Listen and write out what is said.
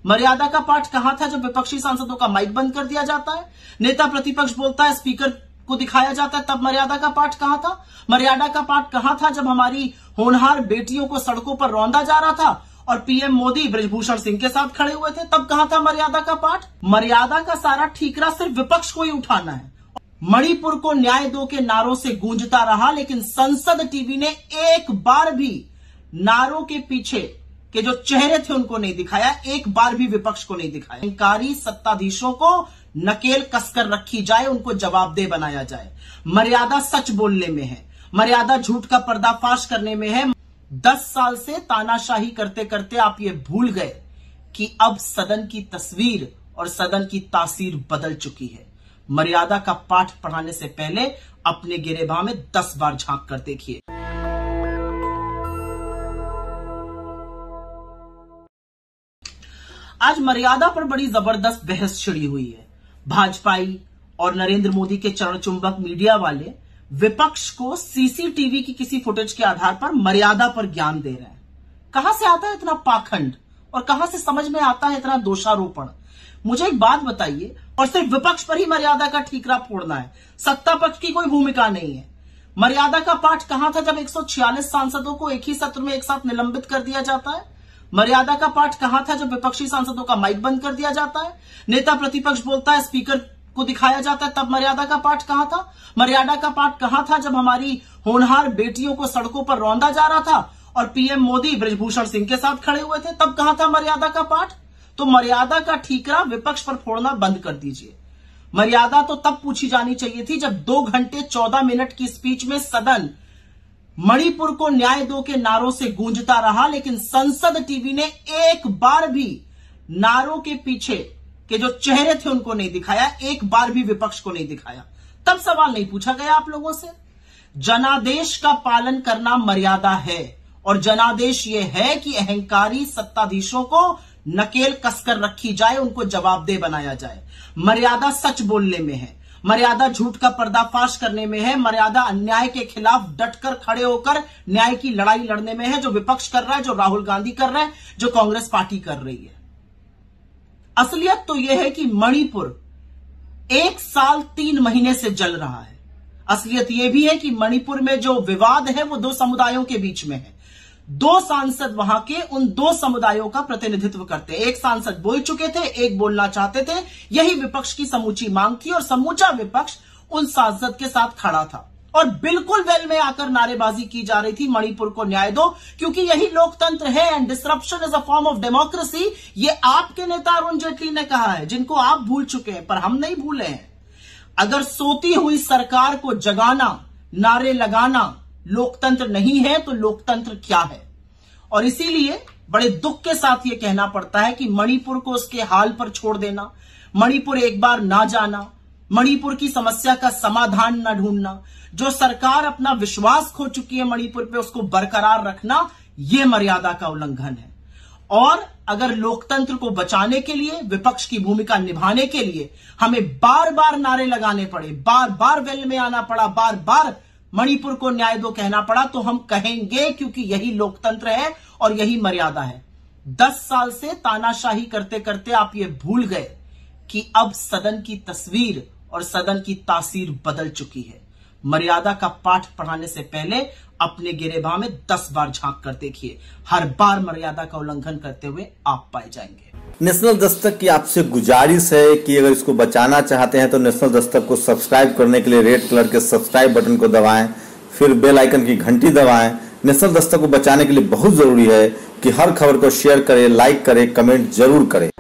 मर्यादा का पाठ कहां था जब विपक्षी सांसदों का माइक बंद कर दिया जाता है, नेता प्रतिपक्ष बोलता है, स्पीकर को दिखाया जाता है, तब मर्यादा का पाठ कहां था? मर्यादा का पाठ कहां था जब हमारी होनहार बेटियों को सड़कों पर रौंदा जा रहा था और पीएम मोदी बृजभूषण सिंह के साथ खड़े हुए थे, तब कहां था मर्यादा का पाठ? मर्यादा का सारा ठीकरा सिर्फ विपक्ष को ही उठाना है। मणिपुर को न्याय दो के नारों से गूंजता रहा, लेकिन संसद टीवी ने एक बार भी नारों के पीछे के जो चेहरे थे उनको नहीं दिखाया, एक बार भी विपक्ष को नहीं दिखाया। अहंकारी सत्ताधीशों को नकेल कसकर रखी जाए, उनको जवाबदेह बनाया जाए। मर्यादा सच बोलने में है, मर्यादा झूठ का पर्दाफाश करने में है। 10 साल से तानाशाही करते करते आप ये भूल गए कि अब सदन की तस्वीर और सदन की तासीर बदल चुकी है। मर्यादा का पाठ पढ़ाने से पहले अपने गिरेबान में 10 बार झांक कर देखिए। आज मर्यादा पर बड़ी जबरदस्त बहस छिड़ी हुई है। भाजपाई और नरेंद्र मोदी के चरण चुंबक मीडिया वाले विपक्ष को सीसीटीवी की किसी फुटेज के आधार पर मर्यादा पर ज्ञान दे रहे हैं। कहां से आता है इतना पाखंड और कहां से समझ में आता है इतना दोषारोपण? मुझे एक बात बताइए, और सिर्फ विपक्ष पर ही मर्यादा का ठीकरा फोड़ना है, सत्ता पक्ष की कोई भूमिका नहीं है। मर्यादा का पाठ कहां था जब 146 सांसदों को एक ही सत्र में एक साथ निलंबित कर दिया जाता है? मर्यादा का पाठ कहां था जब विपक्षी सांसदों का माइक बंद कर दिया जाता है, नेता प्रतिपक्ष बोलता है, स्पीकर को दिखाया जाता है, तब मर्यादा का पाठ कहां था? मर्यादा का पाठ कहां था जब हमारी होनहार बेटियों को सड़कों पर रौंदा जा रहा था और पीएम मोदी बृजभूषण सिंह के साथ खड़े हुए थे, तब कहां था मर्यादा का पाठ? तो मर्यादा का ठीकरा विपक्ष पर फोड़ना बंद कर दीजिए। मर्यादा तो तब पूछी जानी चाहिए थी जब 2 घंटे 14 मिनट की स्पीच में सदन मणिपुर को न्याय दो के नारों से गूंजता रहा, लेकिन संसद टीवी ने एक बार भी नारों के पीछे के जो चेहरे थे उनको नहीं दिखाया, एक बार भी विपक्ष को नहीं दिखाया। तब सवाल नहीं पूछा गया आप लोगों से। जनादेश का पालन करना मर्यादा है, और जनादेश ये है कि अहंकारी सत्ताधीशों को नकेल कसकर रखी जाए, उनको जवाबदेह बनाया जाए। मर्यादा सच बोलने में है, मर्यादा झूठ का पर्दाफाश करने में है, मर्यादा अन्याय के खिलाफ डटकर खड़े होकर न्याय की लड़ाई लड़ने में है, जो विपक्ष कर रहा है, जो राहुल गांधी कर रहा है, जो कांग्रेस पार्टी कर रही है। असलियत तो यह है कि मणिपुर 1 साल 3 महीने से जल रहा है। असलियत यह भी है कि मणिपुर में जो विवाद है वो 2 समुदायों के बीच में है। 2 सांसद वहां के उन 2 समुदायों का प्रतिनिधित्व करते हैं। एक सांसद बोल चुके थे, एक बोलना चाहते थे। यही विपक्ष की समूची मांग थी और समूचा विपक्ष उन सांसद के साथ खड़ा था और बिल्कुल वेल में आकर नारेबाजी की जा रही थी, मणिपुर को न्याय दो, क्योंकि यही लोकतंत्र है and disruption is a form of democracy. ये आपके नेता अरुण जेटली ने कहा है, जिनको आप भूल चुके हैं, पर हम नहीं भूले हैं। अगर सोती हुई सरकार को जगाना, नारे लगाना लोकतंत्र नहीं है तो लोकतंत्र क्या है? और इसीलिए बड़े दुख के साथ यह कहना पड़ता है कि मणिपुर को उसके हाल पर छोड़ देना, मणिपुर एक बार ना जाना, मणिपुर की समस्या का समाधान न ढूंढना, जो सरकार अपना विश्वास खो चुकी है मणिपुर पे उसको बरकरार रखना, यह मर्यादा का उल्लंघन है। और अगर लोकतंत्र को बचाने के लिए, विपक्ष की भूमिका निभाने के लिए हमें बार बार नारे लगाने पड़े, बार बार वेल में आना पड़ा, बार बार मणिपुर को न्याय दो कहना पड़ा, तो हम कहेंगे, क्योंकि यही लोकतंत्र है और यही मर्यादा है। 10 साल से तानाशाही करते करते आप ये भूल गए कि अब सदन की तस्वीर और सदन की तासीर बदल चुकी है। मर्यादा का पाठ पढ़ाने से पहले अपने गिरेबान में 10 बार झांक कर देखिए। हर बार मर्यादा का उल्लंघन करते हुए आप पाए जाएंगे। नेशनल दस्तक की आपसे गुजारिश है कि अगर इसको बचाना चाहते हैं तो नेशनल दस्तक को सब्सक्राइब करने के लिए रेड कलर के सब्सक्राइब बटन को दबाएं, फिर बेल आइकन की घंटी दबाएं। नेशनल दस्तक को बचाने के लिए बहुत जरूरी है कि हर खबर को शेयर करें, लाइक करें, कमेंट जरूर करें।